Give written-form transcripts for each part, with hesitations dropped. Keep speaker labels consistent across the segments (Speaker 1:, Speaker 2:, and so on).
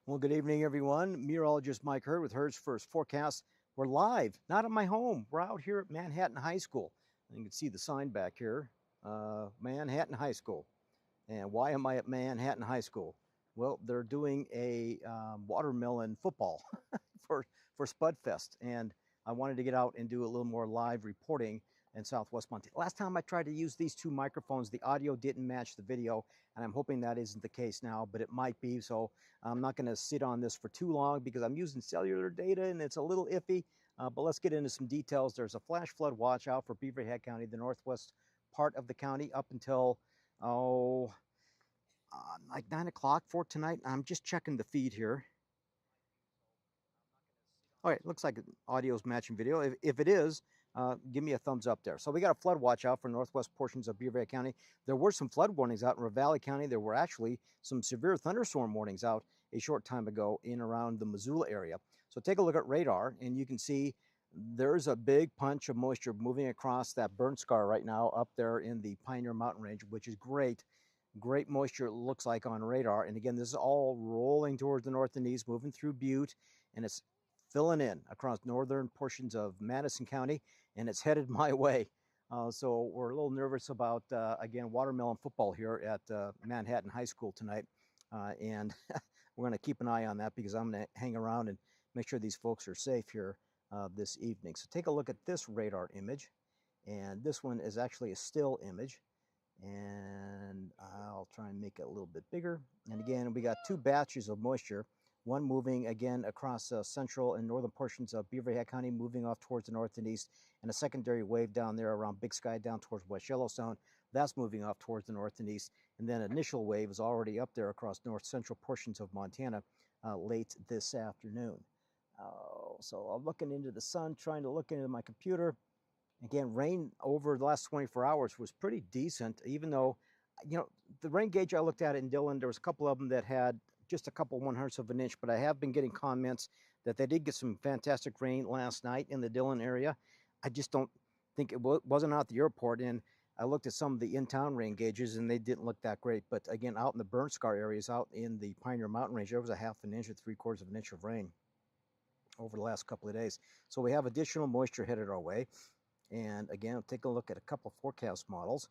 Speaker 1: Well, good evening, everyone. Meteorologist Mike Hurd with Hurd's First Forecast. We're live, not at my home. We're out here at Manhattan High School. You can see the sign back here, Manhattan High School. And why am I at Manhattan High School? Well, they're doing a watermelon football for Spudfest, and I wanted to get out and do a little more live reporting in Southwest Montana. Last time I tried to use these two microphones, the audio didn't match the video, and I'm hoping that isn't the case now, but it might be. So I'm not going to sit on this for too long because I'm using cellular data and it's a little iffy. But let's get into some details. There's a flash flood watch out for Beaver Head County, the northwest part of the county, up until like 9 o'clock for tonight. I'm just checking the feed here. All right, looks like audio's matching video. If it is, give me a thumbs up there. So we got a flood watch out for northwest portions of Beaver Head County. There were some flood warnings out in Ravalli County. There were actually some severe thunderstorm warnings out a short time ago in around the Missoula area. So take a look at radar, and you can see there's a big punch of moisture moving across that burn scar right now up there in the Pioneer Mountain Range, which is great. Great moisture, it looks like, on radar. And again, this is all rolling towards the north and east, moving through Butte, and it's filling in across northern portions of Madison County, and it's headed my way. So we're a little nervous about, again, watermelon football here at Manhattan High School tonight. And we're going to keep an eye on that because I'm going to hang around and make sure these folks are safe here this evening. So take a look at this radar image. And this one is actually a still image. And I'll try and make it a little bit bigger. And again, we got two batches of moisture. One moving again across central and northern portions of Beaver Head County, moving off towards the north and east, and a secondary wave down there around Big Sky down towards West Yellowstone. That's moving off towards the north and east. And then initial wave is already up there across north central portions of Montana late this afternoon. So I'm looking into the sun, trying to look into my computer. Again, rain over the last 24 hours was pretty decent, even though, you know, the rain gauge I looked at in Dillon, there was a couple of them that had just a couple 1/100ths of an inch, but I have been getting comments that they did get some fantastic rain last night in the Dillon area. I just don't think it wasn't out at the airport, and I looked at some of the in-town rain gauges, and they didn't look that great. But again, out in the burn scar areas, out in the Pioneer Mountain Range, there was a 1/2 inch or 3/4 of an inch of rain over the last couple of days. So we have additional moisture headed our way. And again, take a look at a couple forecast models,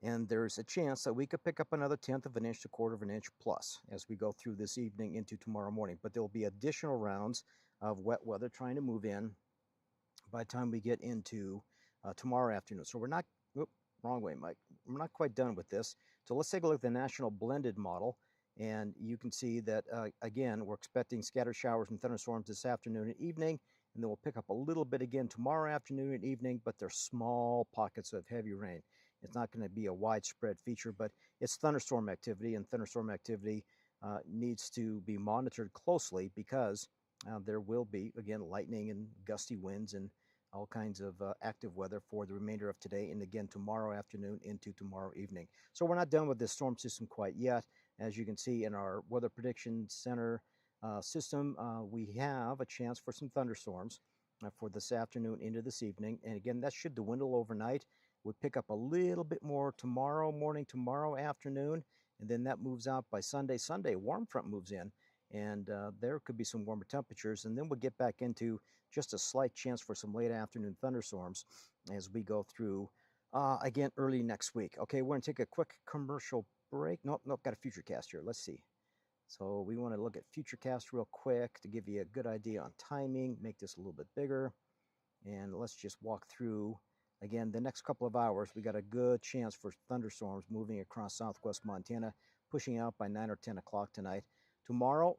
Speaker 1: and there's a chance that we could pick up another 1/10 of an inch to 1/4 of an inch plus as we go through this evening into tomorrow morning. But there will be additional rounds of wet weather trying to move in by the time we get into tomorrow afternoon. So we're not, wrong way, Mike. We're not quite done with this. So let's take a look at the national blended model. And you can see that, again, we're expecting scattered showers and thunderstorms this afternoon and evening. And then we'll pick up a little bit again tomorrow afternoon and evening, but they're small pockets of heavy rain. It's not going to be a widespread feature, but it's thunderstorm activity, and thunderstorm activity needs to be monitored closely because there will be, again, lightning and gusty winds and all kinds of active weather for the remainder of today and again tomorrow afternoon into tomorrow evening. So we're not done with this storm system quite yet. As you can see in our Weather Prediction Center system, we have a chance for some thunderstorms for this afternoon into this evening. And again, that should dwindle overnight. We'll pick up a little bit more tomorrow morning, tomorrow afternoon, and then that moves out by Sunday. Sunday, warm front moves in, and there could be some warmer temperatures. And then we'll get back into just a slight chance for some late afternoon thunderstorms as we go through, again, early next week. Okay, we're going to take a quick commercial break. Nope, got a futurecast here. Let's see. So we want to look at futurecast real quick to give you a good idea on timing, make this a little bit bigger. And let's just walk through, again, the next couple of hours. We got a good chance for thunderstorms moving across southwest Montana, pushing out by 9 or 10 o'clock tonight. Tomorrow,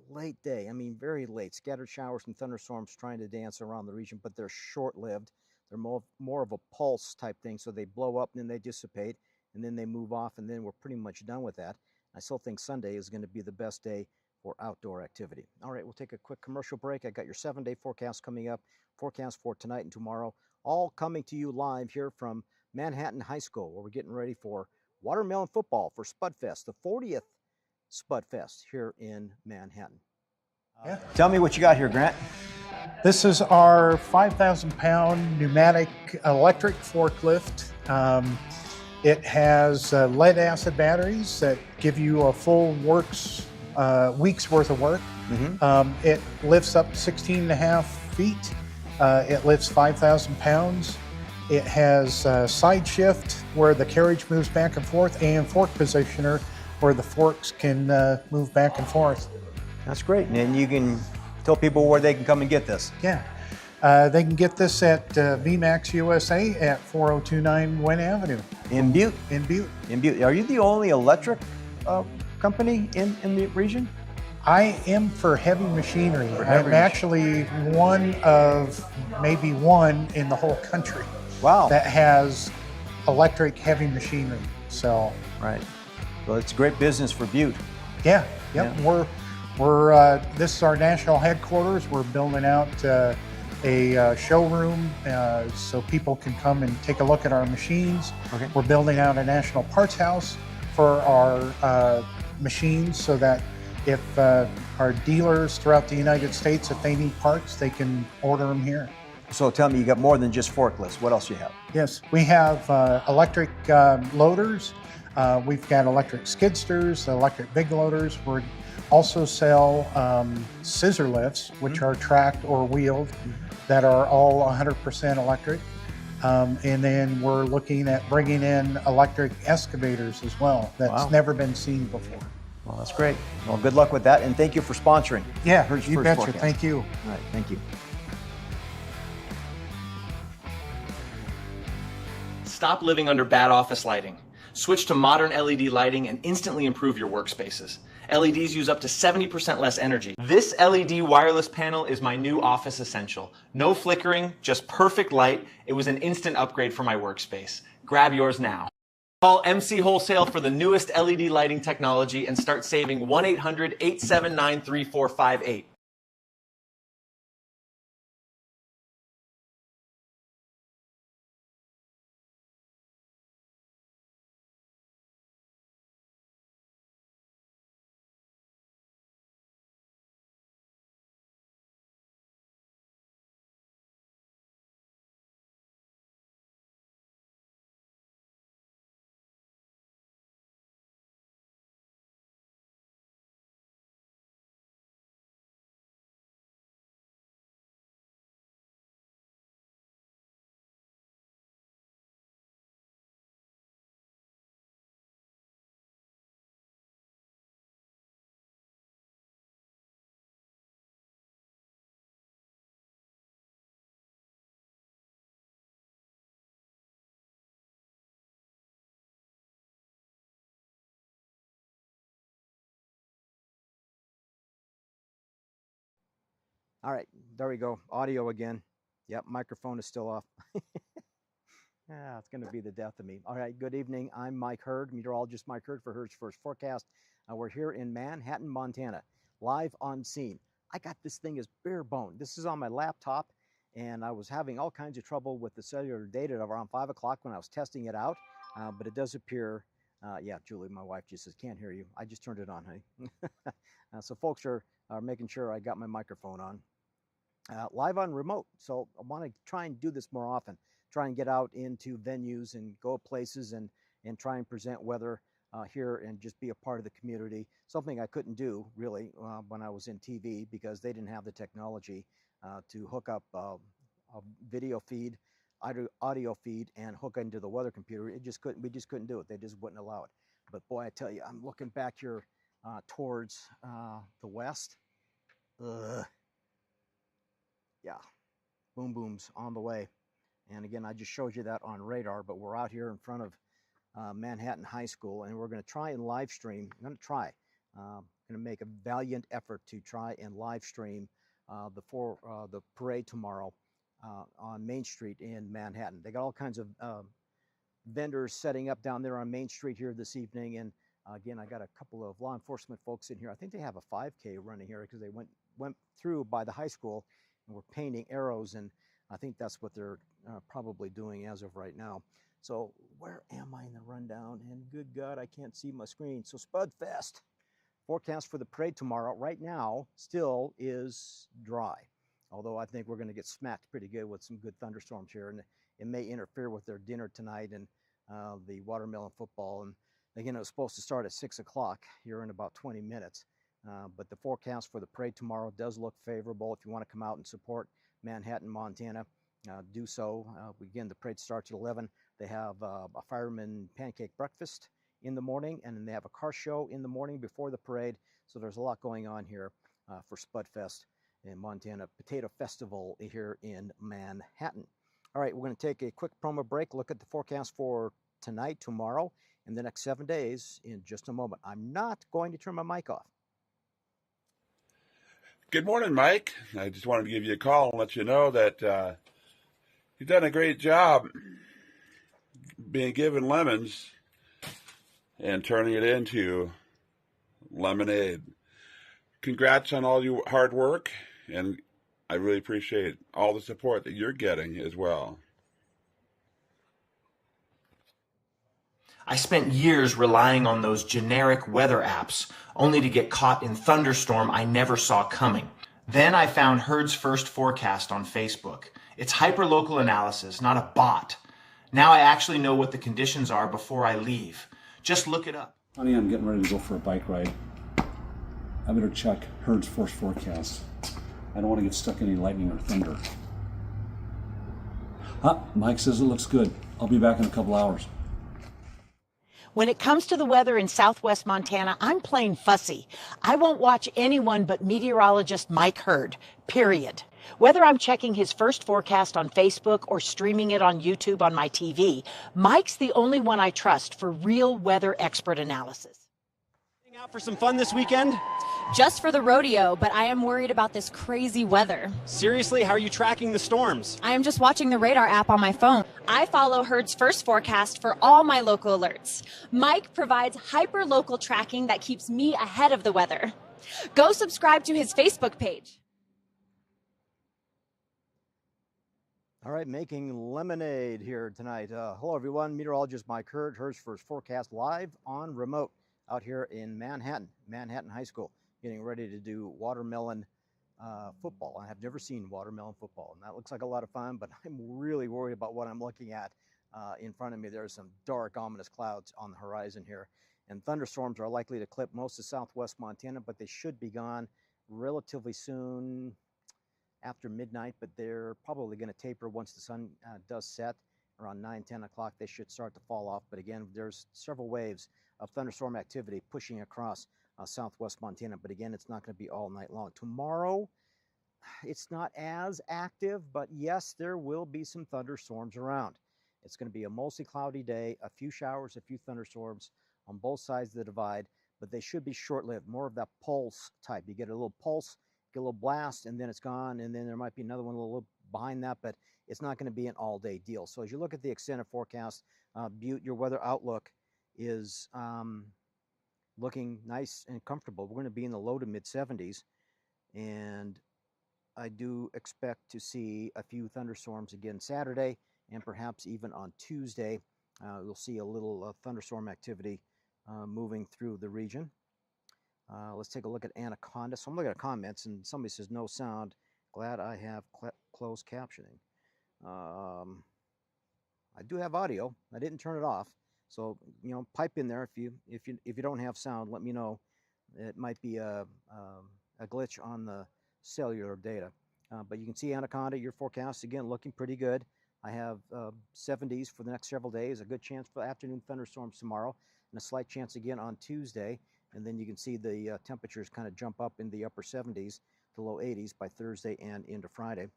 Speaker 1: late day, I mean very late. Scattered showers and thunderstorms trying to dance around the region, but they're short-lived. They're more of a pulse type thing, so they blow up and then they dissipate, and then they move off, and then we're pretty much done with that. I still think Sunday is going to be the best day for outdoor activity. All right, we'll take a quick commercial break. I got your 7-day forecast coming up, forecast for tonight and tomorrow, all coming to you live here from Manhattan High School, where we're getting ready for watermelon football for Spudfest, the 40th Spudfest here in Manhattan.
Speaker 2: Yeah.
Speaker 1: Tell me what you got here, Grant.
Speaker 2: This is our 5,000-pound pneumatic electric forklift. It has lead acid batteries that give you a full works weeks worth of work.
Speaker 1: Mm-hmm.
Speaker 2: It lifts up 16 and a half feet. It lifts 5,000 pounds. It has side shift where the carriage moves back and forth, and fork positioner where the forks can move back and forth.
Speaker 1: That's great. And you can tell people where they can come and get this.
Speaker 2: Yeah. They can get this at VMAX USA at 4029 Wynn Avenue.
Speaker 1: In Butte?
Speaker 2: In Butte.
Speaker 1: In Butte. Are you the only electric company in the region?
Speaker 2: I am for heavy machinery.
Speaker 1: heavy
Speaker 2: I'm actually one of maybe one in the whole country.
Speaker 1: Wow.
Speaker 2: That has electric heavy machinery. So.
Speaker 1: Right. Well, it's great business for Butte.
Speaker 2: Yeah. Yep.
Speaker 1: Yeah.
Speaker 2: We're this is our national headquarters. We're building out a showroom so people can come and take a look at our machines.
Speaker 1: Okay.
Speaker 2: We're building out a national parts house for our machines so that if our dealers throughout the United States, if they need parts, they can order them here.
Speaker 1: So tell me, you got more than just forklifts. What else you have?
Speaker 2: Yes, we have electric loaders. We've got electric skidsters, electric big loaders. We also sell scissor lifts, which are tracked or wheeled, that are all 100% electric. And then we're looking at bringing in electric excavators as well. That's never been seen before.
Speaker 1: Well, that's great. Well, good luck with that, and thank you for sponsoring.
Speaker 2: Yeah, you betcha. Forecast. Thank you.
Speaker 1: All right, thank you.
Speaker 3: Stop living under bad office lighting. Switch to modern LED lighting and instantly improve your workspaces. LEDs use up to 70% less energy. This LED wireless panel is my new office essential. No flickering, just perfect light. It was an instant upgrade for my workspace. Grab yours now. Call MC Wholesale for the newest LED lighting technology and start saving 1-800-879-3458.
Speaker 1: All right, there we go. Audio again. Yep, microphone is still off. It's going to be the death of me. All right, good evening. I'm Mike Hurd, meteorologist Mike Hurd for Hurd's First Forecast. We're here in Manhattan, Montana, live on scene. I got this thing as bare bone. This is on my laptop, and I was having all kinds of trouble with the cellular data at around 5 o'clock when I was testing it out, but it does appear, yeah, Julie, my wife, just says, can't hear you. I just turned it on, honey. So folks are making sure I got my microphone on. Live on remote. So I want to try and do this more often, try and get out into venues and go places and try and present weather here and just be a part of the community. Something I couldn't do really when I was in TV because they didn't have the technology to hook up a video feed, audio feed, and hook into the weather computer. We just couldn't do it. They just wouldn't allow it. But boy, I tell you, I'm looking back here towards the west. Yeah, boom booms on the way. And again, I just showed you that on radar, but we're out here in front of Manhattan High School, and we're going to try and live stream. I'm going to try. Going to make a valiant effort to try and live stream the parade tomorrow on Main Street in Manhattan. They got all kinds of vendors setting up down there on Main Street here this evening, and again, I got a couple of law enforcement folks in here. I think they have a 5K running here because they went through by the high school and were painting arrows, and I think that's what they're probably doing as of right now. So where am I in the rundown? And good God, I can't see my screen. So Spudfest, forecast for the parade tomorrow right now still is dry. Although I think we're going to get smacked pretty good with some good thunderstorms here, and it may interfere with their dinner tonight and the watermelon football. And again, it was supposed to start at 6 o'clock here in about 20 minutes. But the forecast for the parade tomorrow does look favorable. If you want to come out and support Manhattan, Montana, do so. Again, the parade starts at 11. They have a fireman pancake breakfast in the morning, and then they have a car show in the morning before the parade. So there's a lot going on here for Spudfest in Montana Potato Festival here in Manhattan. All right, we're going to take a quick promo break, look at the forecast for tonight, tomorrow, and the next 7 days in just a moment. I'm not going to turn my mic off.
Speaker 4: Good morning, Mike. I just wanted to give you a call and let you know that you've done a great job being given lemons and turning it into lemonade. Congrats on all your hard work, and I really appreciate all the support that you're getting as well.
Speaker 3: I spent years relying on those generic weather apps, only to get caught in thunderstorm I never saw coming. Then I found Herd's First Forecast on Facebook. It's hyperlocal analysis, not a bot. Now I actually know what the conditions are before I leave. Just look it up.
Speaker 5: Honey, I'm getting ready to go for a bike ride. I better check Herd's First Forecast. I don't want to get stuck in any lightning or thunder. Mike says it looks good. I'll be back in a couple hours.
Speaker 6: When it comes to the weather in southwest Montana, I'm plain fussy. I won't watch anyone but meteorologist Mike Herd, period. Whether I'm checking his first forecast on Facebook or streaming it on YouTube on my TV, Mike's the only one I trust for real weather expert analysis.
Speaker 7: Out for some fun this weekend?
Speaker 8: Just for the rodeo, but I am worried about this crazy weather.
Speaker 7: Seriously, how are you tracking the storms?
Speaker 8: I am just watching the radar app on my phone. I follow Herd's First Forecast for all my local alerts. Mike provides hyper-local tracking that keeps me ahead of the weather. Go subscribe to his Facebook page.
Speaker 1: All right, making lemonade here tonight. Hello, everyone. Meteorologist Mike Herd, Herd's First Forecast, live on remote out here in Manhattan High School, getting ready to do watermelon football. I have never seen watermelon football, and that looks like a lot of fun, but I'm really worried about what I'm looking at in front of me. There's some dark, ominous clouds on the horizon here, and thunderstorms are likely to clip most of southwest Montana, but they should be gone relatively soon after midnight, but they're probably going to taper once the sun does set. Around 9-10 o'clock, they should start to fall off. But again, there's several waves of thunderstorm activity pushing across southwest Montana. But again, it's not going to be all night long. Tomorrow, it's not as active, but yes, there will be some thunderstorms around. It's going to be a mostly cloudy day, a few showers, a few thunderstorms on both sides of the divide, but they should be short-lived, more of that pulse type. You get a little pulse, get a little blast, and then it's gone, and then there might be another one a little behind that, but it's not going to be an all-day deal. So as you look at the extended forecast, Butte, your weather outlook is looking nice and comfortable. We're going to be in the low to mid-70s, and I do expect to see a few thunderstorms again Saturday, and perhaps even on Tuesday. You'll see a little thunderstorm activity moving through the region. Let's take a look at Anaconda. So I'm looking at comments, and somebody says no sound. Glad I have closed captioning. I do have audio. I didn't turn it off, so pipe in there if you don't have sound. Let me know. It might be a glitch on the cellular data. But you can see Anaconda. Your forecast again looking pretty good. I have 70s for the next several days. A good chance for afternoon thunderstorms tomorrow, and a slight chance again on Tuesday. And then you can see the temperatures kind of jump up in the upper 70s to low 80s by Thursday and into Friday.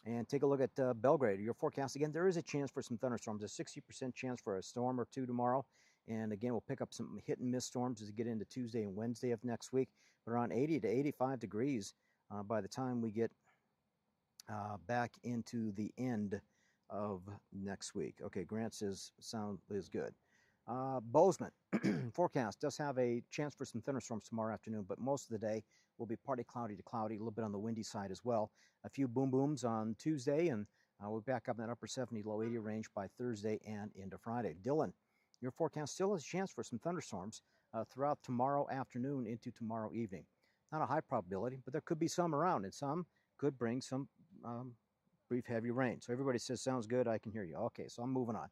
Speaker 1: And take a look at Belgrade. Your forecast again, there is a chance for some thunderstorms. A 60% chance for a storm or two tomorrow. And again, we'll pick up some hit and miss storms as we get into Tuesday and Wednesday of next week. But around 80 to 85 degrees by the time we get back into the end of next week. Okay, Grant says sound is good. Bozeman forecast does have a chance for some thunderstorms tomorrow afternoon, but most of the day will be partly cloudy to cloudy, a little bit on the windy side as well. A few boom booms on Tuesday, and we're back up in that upper 70, low 80 range by Thursday and into Friday. Dylan, your forecast still has a chance for some thunderstorms throughout tomorrow afternoon into tomorrow evening. Not a high probability, but there could be some around, and some could bring some brief heavy rain. So everybody says sounds good. I can hear you. Okay, so I'm moving on.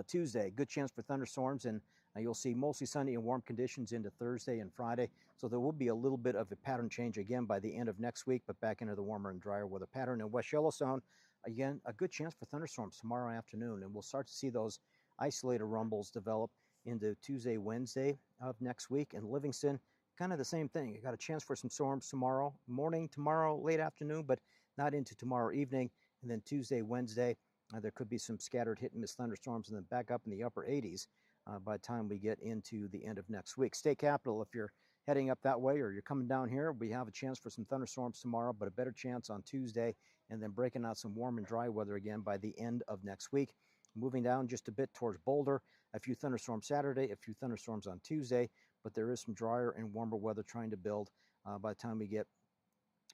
Speaker 1: Tuesday, good chance for thunderstorms, and you'll see mostly sunny and warm conditions into Thursday and Friday. So there will be a little bit of a pattern change again by the end of next week, but back into the warmer and drier weather pattern. In West Yellowstone, again, a good chance for thunderstorms tomorrow afternoon, and we'll start to see those isolated rumbles develop into Tuesday, Wednesday of next week. And Livingston, kind of the same thing. You got a chance for some storms tomorrow morning, tomorrow late afternoon, but not into tomorrow evening. And then Tuesday, Wednesday, there could be some scattered hit and miss thunderstorms, and then back up in the upper 80s by the time we get into the end of next week. State Capital, if you're heading up that way or you're coming down here, we have a chance for some thunderstorms tomorrow, but a better chance on Tuesday, and then breaking out some warm and dry weather again by the end of next week. Moving down just a bit towards Boulder, a few thunderstorms Saturday, a few thunderstorms on Tuesday, but there is some drier and warmer weather trying to build by the time we get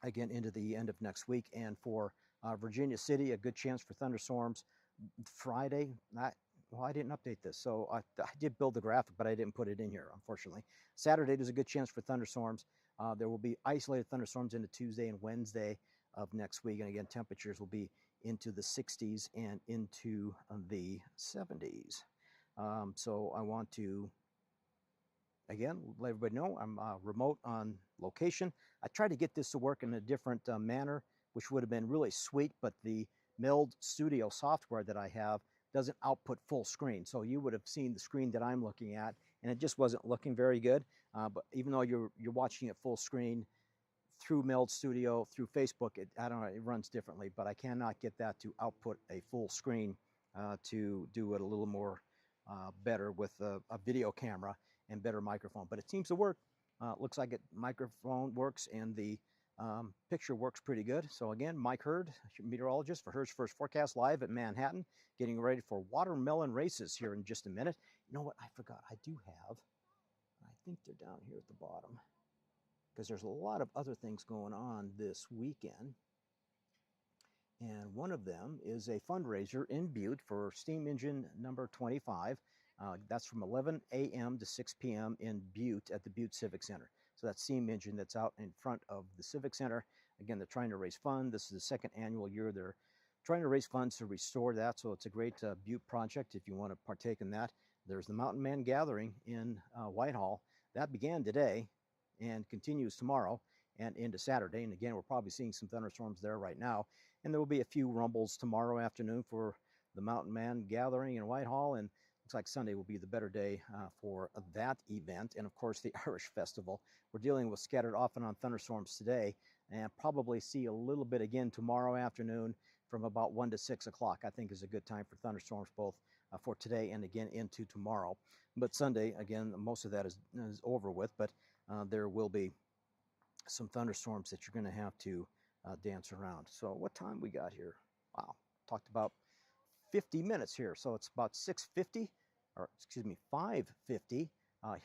Speaker 1: again into the end of next week. And for Virginia City, a good chance for thunderstorms Friday. I didn't update this, so I did build the graphic, but I didn't put it in here, unfortunately. Saturday, there's a good chance for thunderstorms. There will be isolated thunderstorms into Tuesday and Wednesday of next week, and again, temperatures will be into the 60s and into the 70s. So I want to, again, let everybody know I'm remote on location. I tried to get this to work in a different manner, which would have been really sweet, but the Meld Studio software that I have doesn't output full screen. So you would have seen the screen that I'm looking at, and it just wasn't looking very good. But even though you're watching it full screen through Meld Studio, through Facebook, I don't know, it runs differently, but I cannot get that to output a full screen to do it a little more better with a video camera and better microphone. But it seems to work. Looks like it microphone works and the picture works pretty good. So again, Mike Hurd, meteorologist for Hurd's First Forecast, live at Manhattan, getting ready for watermelon races here in just a minute. You know what? I forgot. I do have, I think they're down here at the bottom, because there's a lot of other things going on this weekend. And one of them is a fundraiser in Butte for steam engine number 25. That's from 11 a.m. to 6 p.m. in Butte at the Butte Civic Center. So that steam engine that's out in front of the Civic Center. Again, they're trying to raise funds. This is the second annual year they're trying to raise funds to restore that. So it's a great Butte project if you want to partake in that. There's the Mountain Man Gathering in Whitehall. That began today and continues tomorrow and into Saturday. And again, we're probably seeing some thunderstorms there right now. And there will be a few rumbles tomorrow afternoon for the Mountain Man Gathering in Whitehall. And looks like Sunday will be the better day for that event. And of course, the Irish Festival. We're dealing with scattered off and on thunderstorms today, and probably see a little bit again tomorrow afternoon from about 1 to 6 o'clock. I think is a good time for thunderstorms, both for today and again into tomorrow. But Sunday, again, most of that is over with, but there will be some thunderstorms that you're going to have to dance around. So what time we got here? Wow, talked about 50 minutes here. So it's about 6:50, or excuse me, 5:50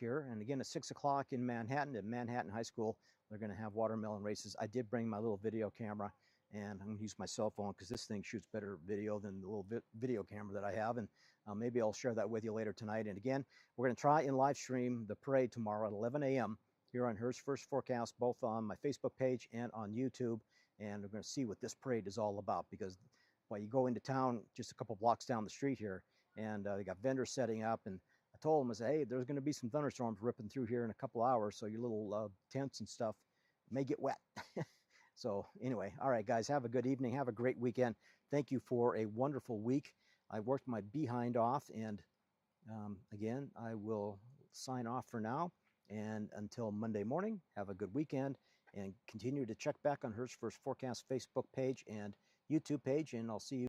Speaker 1: here. And again, at 6 o'clock in Manhattan, at Manhattan High School, they're going to have watermelon races. I did bring my little video camera, and I'm going to use my cell phone because this thing shoots better video than the little video camera that I have. And maybe I'll share that with you later tonight. And again, we're going to try and live stream the parade tomorrow at 11 a.m. here on Hurd's First Forecast, both on my Facebook page and on YouTube. And we're going to see what this parade is all about, because well, you go into town just a couple blocks down the street here, and they got vendors setting up, and I told them, I said, hey, there's going to be some thunderstorms ripping through here in a couple hours, so your little tents and stuff may get wet. So anyway, all right, guys, have a good evening. Have a great weekend. Thank you for a wonderful week. I worked my behind off, and again, I will sign off for now. And until Monday morning, have a good weekend, and continue to check back on Hurd's First Forecast Facebook page and YouTube page, and I'll see you